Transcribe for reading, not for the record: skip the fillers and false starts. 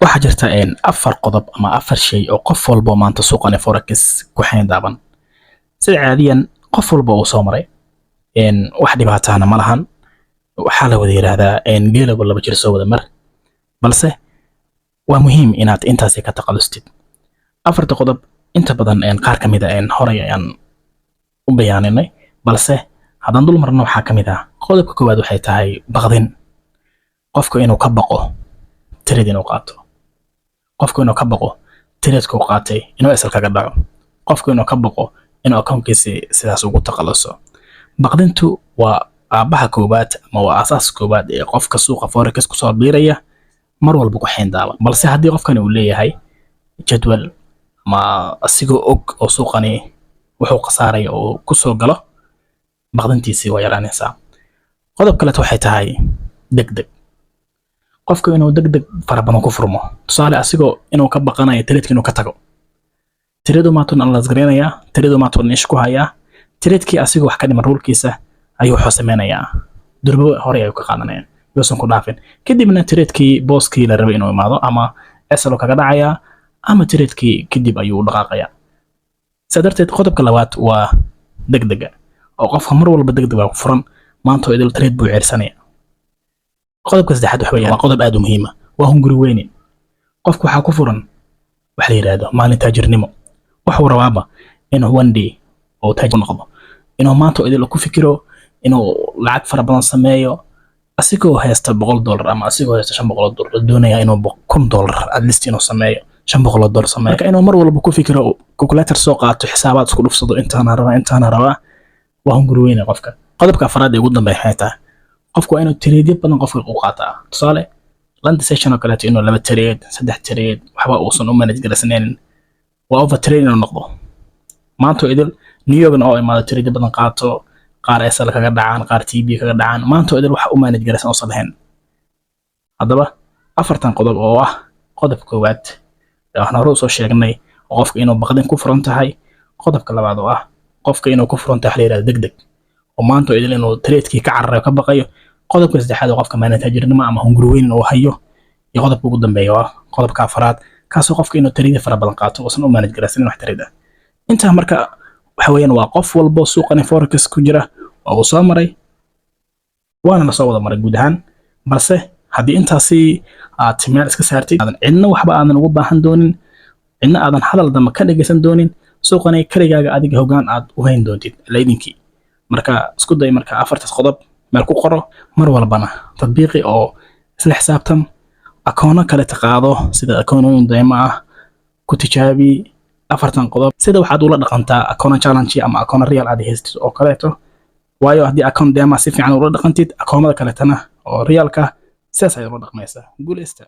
waxaa jirta afar qodob ama afar shay oo qof walba maanta suuqan forex ku xayn daaban sida caadiyan qof walba uu soo maray wax dhibaatana ma lahan waxa la wada yiraahdaa geelaba laba jir soo wada mar balse waa muhiim inaad intaas ka taqalustid afarta qodob inta badan qaar kamid ah horay ayaan u bayaaninay balse haddaan dul marno waxa kamid ah qodobka koowaad waxay tahay baqdin qofku inuu ka baqo trade inuu qaato qofku inuu ka baqo trade ku qaatay inuu asal kaga dhaco qofku inuu ka baqo inuu account-kiisa sidaas ugu taqaluso baqdintu waa aabaha koobaad ama waa asaas koobaad ee qofka suuqa forex ku soo biiraya mar walba ku xeen daaba balse haddii qofkan uu leeyahay jadwal ma asigoo og oo suuqani wuxuu qasaaray oo ku soo galo baqdintiisi waa yaraanaysaa qodob kale waxay tahay degdeg qofka inuu degdeg farabadan ku furmo tusaale asigoo inuu ka baqanayo trade inuu ka tago trade ma toon la isgareynaya trade ma toon ish ku haya trade-kii asigoo wax ka dhiman rulkiisa ayuu xusmeenayaa durbo hore ayuu ka qaadanaya yoosan ku dhaafin kadibna trade-kii booskii la rabay inuu imaado ama asal kaga dhacaya ama trade-kii kadib ayuu dhaqaaqaya sadarteed qodobka labaad waa degdega oo qofka mar walba degdeg ku furan maanta idil trade buu ciirsanaya qodobka saddexaad waxa weeyaan qodob aad u muhiim ah waa hunguri weynin qofku waxa ku furan wax la yiraahdo maalin taajirnimo waxa uu rabaaba inuu one day oo taajir noqdo inuu maanta idil ku fikiro inuu lacag fara badan sameeyo asigoo haysta $100 ama asigoo haysta $500 doonaya inuu $1,000 at least inuu sameeyo $500 sameeyo marka inuu mar walba ku fikiro calculator soo qaato xisaabaad isku dhufsado intaana rabaa waa hunguri weynin qofka qodobka afraad ee ugu dambeeya waxay tahay qofku inuu trade badan qofka u qaataa tusaale landa session oo kale inuu laba trade saddex trade waxba uusan u manage garasanayn waa over trade inuu noqdo maanta idil New York oo imaado trade badan qaato qaar asal kaga dhacaan qaar TB kaga dhacaan maanta idil wax u manage garasan oo salahayn hadaba afartan qodob oo ah qodobka koowaad waxaan hore soo sheegnay qofka inuu baqdin ku furan tahay qodobka labaad oo ah qofka inuu ku furan tahay xiriir degdeg oo maanta idil inuu trade-kii ka cararayo ka baqayo qodobka saddexaad qofka maalin taajirnimo ama hunguri weyn oo hayo iyo qodobka ugu dambeeya waa qodobka afraad kaasoo qofka inuu trade fara badan qaato oo san u manage garaysan wax trade inta marka waxa weeyaan waa qof walba suuqan forex ku jira oo uu soo maray waana la soo wada maray guud ahaan balse haddii intaasi aad meel iska saartid cidna waxba aadan ugu baahan doonin cidna aadan hadal dama ka dhageysan doonin suuqan karigaaga adiga hoggaan aad u hayn doontid leedinkii marka isku day marka afartaas qodob meel ku qoro mar walbana tatbiiqi oo isla xisaabtan akoono kale taqaado sida akoonoyin dayma ah ku tijaabi afartan qodob sida waxaad ula dhaqantaa akoono challenge ama akoono real aad haystid oo kaleeto waayo haddii akoon dayma si fiican ula dhaqantid akoonada kale tana oo realka sidaas ay ula dhaqmaysaa guuleysta